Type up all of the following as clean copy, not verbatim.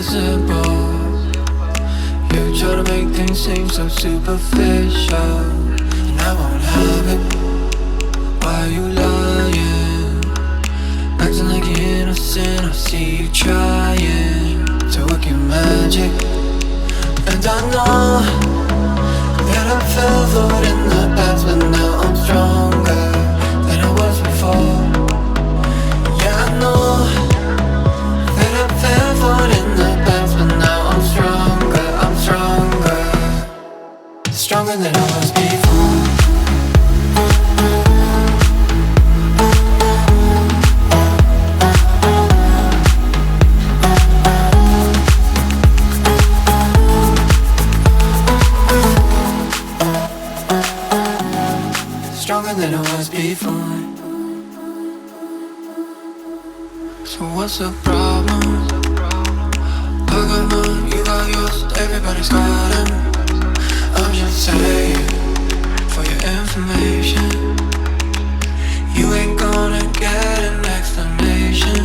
simple. You try to make things seem so superficial, and I won't have it. Why are you lying? Acting like you're innocent. I see you trying to work your magic, and I know that I fell for it in the past, but now I'm stronger than I was before. Yeah, I know that I fell for it in the past, but now I'm stronger. I'm stronger, stronger than I was before. Stronger than I was before. So what's the problem? I got mine, you got yours, everybody's got them. I'm just saying, for your information, you ain't gonna get an explanation.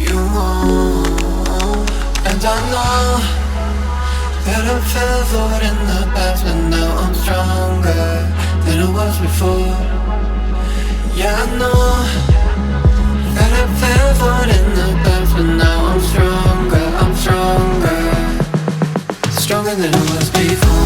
You won't. And I know that I fell for it in the past, but now I'm stronger than I was before. Yeah, I know that I fell for it in the past, but now I'm stronger. I'm stronger, stronger than I was before.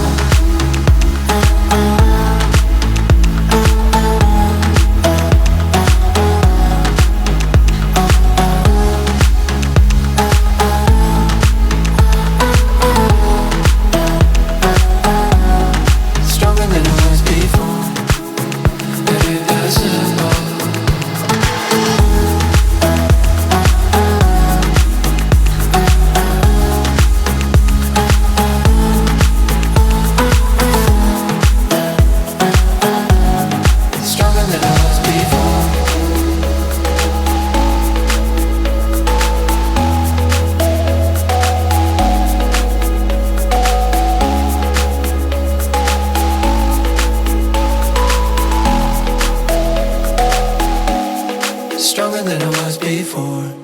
Stronger than I was before.